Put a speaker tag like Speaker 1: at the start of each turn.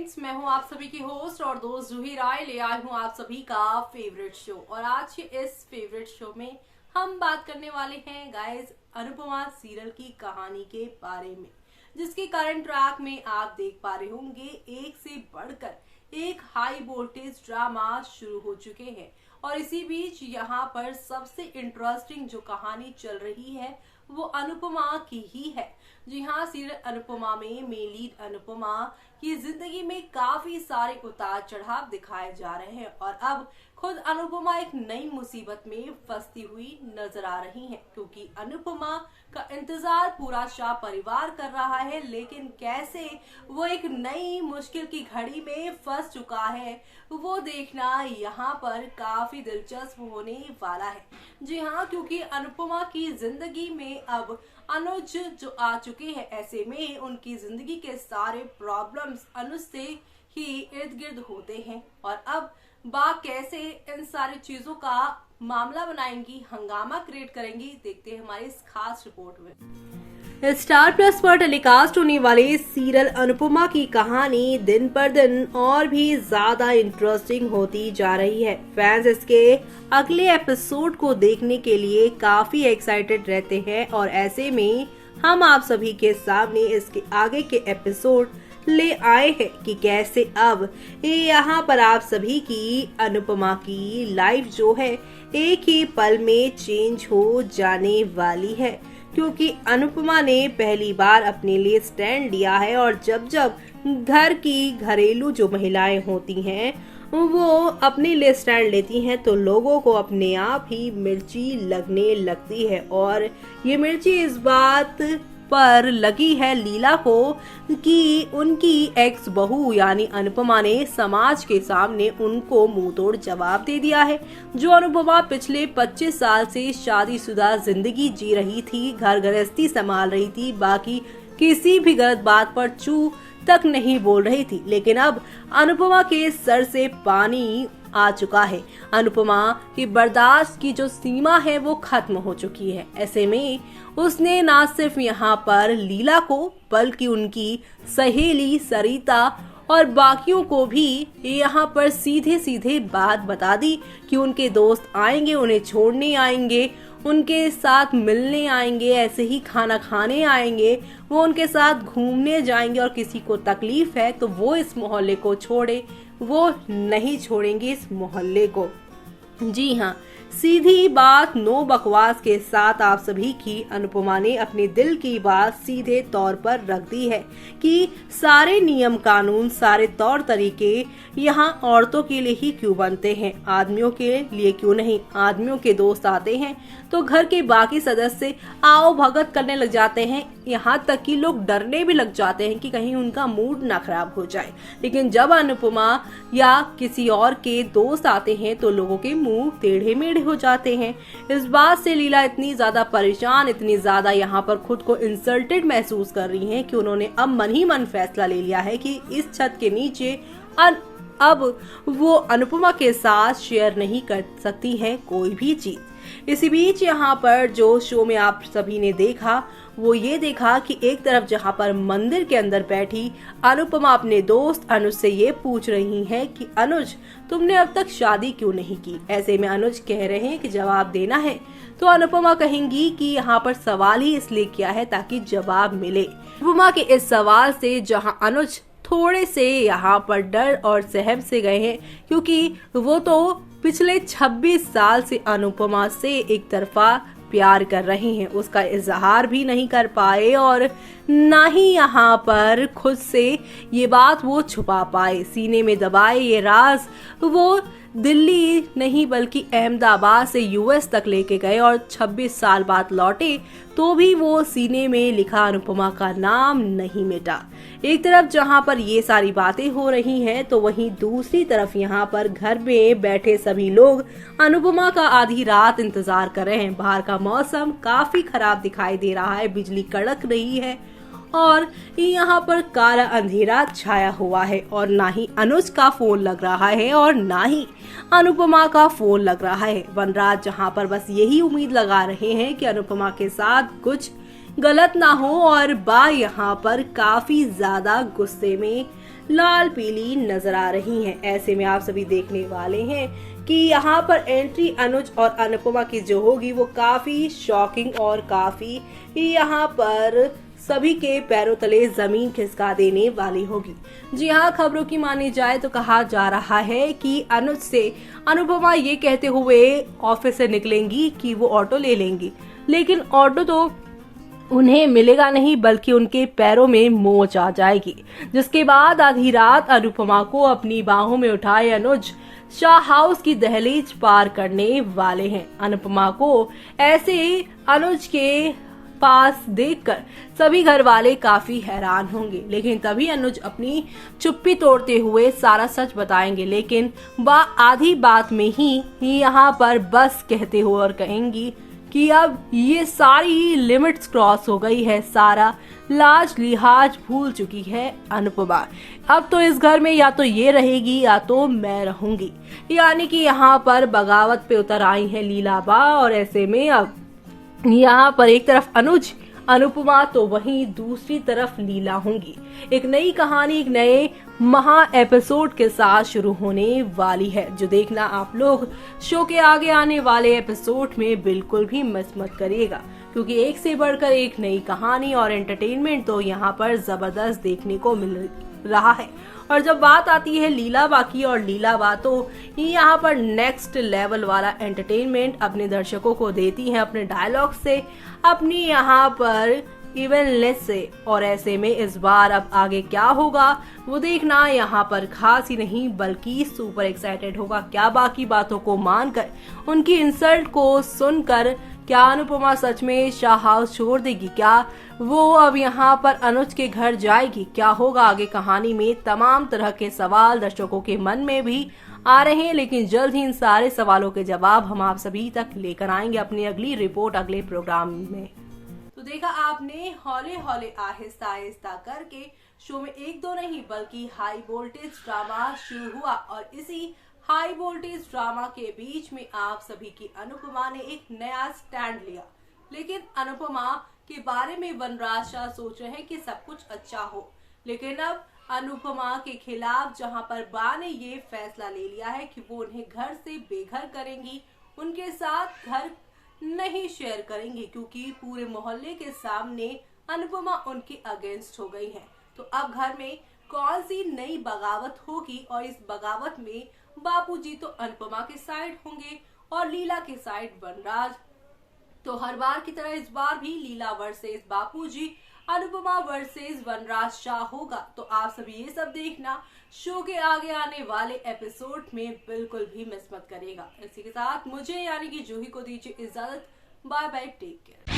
Speaker 1: Friends, मैं हूं आप सभी की होस्ट और दोस्त जूही राय। ले आई हूं आप सभी का फेवरेट शो। और आज के इस फेवरेट शो में हम बात करने वाले हैं गाइस अनुपमा सीरियल की कहानी के बारे में, जिसके करंट ट्रैक में आप देख पा रहे होंगे एक से बढ़कर एक हाई वोल्टेज ड्रामा शुरू हो चुके हैं। और इसी बीच यहाँ पर सबसे इंटरेस्टिंग जो कहानी चल रही है वो अनुपमा की ही है। जी हाँ, सीरियल अनुपमा में मेन लीड अनुपमा की जिंदगी में काफी सारे उतार चढ़ाव दिखाए जा रहे हैं और अब खुद अनुपमा एक नई मुसीबत में फंसती हुई नजर आ रही हैं, क्योंकि अनुपमा का इंतजार पूरा शाह परिवार कर रहा है, लेकिन कैसे वो एक नई मुश्किल की घड़ी में फंस चुका है वो देखना यहाँ पर काफी दिलचस्प होने वाला है। जी हाँ, क्योंकि अनुपमा की जिंदगी में अब अनुज जो आ चुके हैं, ऐसे में उनकी जिंदगी के सारे प्रॉब्लम्स अनुज से ही इर्द गिर्द होते हैं और अब बा कैसे इन सारी चीजों का मामला बनाएंगी, हंगामा क्रिएट करेंगी, देखते हैं हमारी इस खास रिपोर्ट में। स्टार प्लस पर टेलीकास्ट होने वाले सीरियल अनुपमा की कहानी दिन पर दिन और भी ज्यादा इंटरेस्टिंग होती जा रही है। फैंस इसके अगले एपिसोड को देखने के लिए काफी एक्साइटेड रहते हैं और ऐसे में हम आप सभी के सामने इसके आगे के एपिसोड ले आए हैं कि कैसे अब यहाँ पर आप सभी की अनुपमा की लाइफ जो है एक ही पल में चेंज हो जाने वाली है, क्योंकि अनुपमा ने पहली बार अपने लिए स्टैंड लिया है। और जब जब घर की घरेलू जो महिलाएं होती हैं वो अपने लिए स्टैंड लेती हैं तो लोगों को अपने आप ही मिर्ची लगने लगती है। और ये मिर्ची इस बात पर लगी है लीला को कि उनकी एक्स बहू यानी अनुपमा ने समाज के सामने उनको मुंह तोड़ जवाब दे दिया है। जो अनुपमा पिछले 25 साल से शादीशुदा जिंदगी जी रही थी, घर गृहस्थी संभाल रही थी, बाकी किसी भी गलत बात पर चू तक नहीं बोल रही थी, लेकिन अब अनुपमा के सर से पानी आ चुका है। अनुपमा की बर्दाश्त की जो सीमा है वो खत्म हो चुकी है। ऐसे में उसने ना सिर्फ यहाँ पर लीला को बल्कि उनकी सहेली सरिता और बाकियों को भी यहाँ पर सीधे सीधे बात बता दी कि उनके दोस्त आएंगे, उन्हें छोड़ने आएंगे, उनके साथ मिलने आएंगे, ऐसे ही खाना खाने आएंगे, वो उनके साथ घूमने जाएंगे और किसी को तकलीफ है तो वो इस मोहल्ले को छोड़े, वो नहीं छोड़ेंगे इस मोहल्ले को। जी हाँ, सीधी बात नो बकवास के साथ आप सभी की अनुपमा ने अपने दिल की बात सीधे तौर पर रख दी है कि सारे नियम कानून, सारे तौर तरीके यहाँ औरतों के लिए ही क्यों बनते हैं, आदमियों के लिए क्यों नहीं। आदमियों के दोस्त आते हैं तो घर के बाकी सदस्य आओ भगत करने लग जाते हैं, यहाँ तक कि लोग डरने भी लग जाते हैं कि कहीं उनका मूड ना खराब हो जाए। लेकिन जब अनुपमा या किसी और के दोस्त आते हैं तो लोगों के मुंह टेढ़े मेढ़े हो जाते हैं। इस बात से लीला इतनी ज्यादा परेशान, इतनी ज्यादा यहाँ पर खुद को इंसल्टेड महसूस कर रही हैं कि उन्होंने अब मन ही मन फैसला ले लिया है कि इस छत के नीचे अब वो अनुपमा के साथ शेयर नहीं कर सकती हैं कोई भी चीज। इसी बीच यहाँ पर जो शो में आप सभी ने देखा वो ये देखा कि एक तरफ जहाँ पर मंदिर के अंदर बैठी अनुपमा अपने दोस्त अनुज से ये पूछ रही है कि अनुज, तुमने अब तक शादी क्यों नहीं की। ऐसे में अनुज कह रहे हैं कि जवाब देना है तो अनुपमा कहेंगी कि यहाँ पर सवाल ही इसलिए किया है ताकि जवाब मिले। अनुपमा के इस सवाल से जहाँ अनुज थोड़े से यहाँ पर डर और सहम से गए हैं, क्योंकि वो तो पिछले 26 साल से अनुपमा से एक तरफा प्यार कर रहे हैं, उसका इजहार भी नहीं कर पाए और ना ही यहाँ पर खुद से ये बात वो छुपा पाए, सीने में दबाए ये राज वो दिल्ली नहीं बल्कि अहमदाबाद से यूएस तक लेके गए और 26 साल बाद लौटे तो भी वो सीने में लिखा अनुपमा का नाम नहीं मिटा। एक तरफ जहाँ पर ये सारी बातें हो रही हैं तो वहीं दूसरी तरफ यहाँ पर घर में बैठे सभी लोग अनुपमा का आधी रात इंतजार कर रहे हैं। बाहर का मौसम काफी खराब दिखाई दे रहा है, बिजली कड़क रही है और यहाँ पर काला अंधेरा छाया हुआ है और ना ही अनुज का फोन लग रहा है और ना ही अनुपमा का फोन लग रहा है। वनराज जहाँ पर बस यही उम्मीद लगा रहे हैं कि अनुपमा के साथ कुछ गलत ना हो और बा यहाँ पर काफी ज्यादा गुस्से में लाल पीली नजर आ रही हैं। ऐसे में आप सभी देखने वाले हैं कि यहाँ पर एंट्री अनुज और अनुपमा की जो होगी वो काफी शॉकिंग और काफी यहाँ पर सभी के पैरों तले जमीन खिसका देने वाली होगी। जी हाँ, खबरों की मानी जाए तो कहा जा रहा है कि अनुज से अनुपमा ये कहते हुए ऑफिस से निकलेंगी कि वो ऑटो ले लेंगी, लेकिन ऑटो तो उन्हें मिलेगा नहीं बल्कि उनके पैरों में मोच आ जाएगी। जिसके बाद आधी रात अनुपमा को अपनी बाहों में उठाए अनुज शाह हाउस की दहलीज पार करने वाले हैं। अनुपमा को ऐसे अनुज के पास देखकर सभी घर वाले काफी हैरान होंगे, लेकिन तभी अनुज अपनी चुप्पी तोड़ते हुए सारा सच बताएंगे। लेकिन आधी बात में ही यहाँ पर बस कहते हुए और कहेंगी कि अब ये सारी लिमिट्स क्रॉस हो गई है, सारा लाज लिहाज भूल चुकी है अनुपमा। अब तो इस घर में या तो ये रहेगी या तो मैं रहूंगी। यानी कि यहाँ पर बगावत पे उतर आई है लीलाबा। और ऐसे में अब यहाँ पर एक तरफ अनुज अनुपमा तो वहीं दूसरी तरफ लीला होंगी। एक नई कहानी एक नए महा एपिसोड के साथ शुरू होने वाली है, जो देखना आप लोग शो के आगे आने वाले एपिसोड में बिल्कुल भी मिस मत करिएगा, क्योंकि एक से बढ़कर एक नई कहानी और एंटरटेनमेंट तो यहाँ पर जबरदस्त देखने को मिल रहा है। और जब बात आती है लीलाबा की, और लीलाबा तो यहाँ पर नेक्स्ट लेवल वाला एंटरटेनमेंट अपने दर्शकों को देती हैं अपने डायलॉग से, अपनी यहाँ पर इवेंटलेस से। और ऐसे में इस बार अब आगे क्या होगा वो देखना यहाँ पर खास ही नहीं बल्कि सुपर एक्साइटेड होगा। क्या बाकी बातों को मानकर, उनकी इंसल्ट को सुनकर क्या अनुपमा सच में शाह हाउस छोड़ देगी? क्या वो अब यहाँ पर अनुज के घर जाएगी? क्या होगा आगे कहानी में? तमाम तरह के सवाल दर्शकों के मन में भी आ रहे हैं, लेकिन जल्द ही इन सारे सवालों के जवाब हम आप सभी तक लेकर आएंगे अपनी अगली रिपोर्ट अगले प्रोग्राम में। तो देखा आपने, हौले हौले आहिस्ता आहिस्ता करके शो में एक दो नहीं बल्कि हाई वोल्टेज ड्रामा शुरू हुआ, और इसी हाई वोल्टेज ड्रामा के बीच में आप सभी की अनुपमा ने एक नया स्टैंड लिया। लेकिन अनुपमा के बारे में वनराज शाह सोच रहे हैं कि सब कुछ अच्छा हो, लेकिन अब अनुपमा के खिलाफ जहां पर बा ने ये फैसला ले लिया है कि वो उन्हें घर से बेघर करेंगी, उनके साथ घर नहीं शेयर करेंगी, क्योंकि पूरे मोहल्ले के सामने अनुपमा उनके अगेंस्ट हो गई है। तो अब घर में कौन सी नई बगावत होगी, और इस बगावत में बापूजी तो अनुपमा के साइड होंगे और लीला के साइड वनराज। तो हर बार की तरह इस बार भी लीला वर्सेस बापूजी, अनुपमा वर्सेस वनराज शाह होगा। तो आप सभी ये सब देखना शो के आगे आने वाले एपिसोड में बिल्कुल भी मिस मत करिएगा। इसी के साथ मुझे यानी कि जूही को दीजिए इजाजत। Bye bye, take care.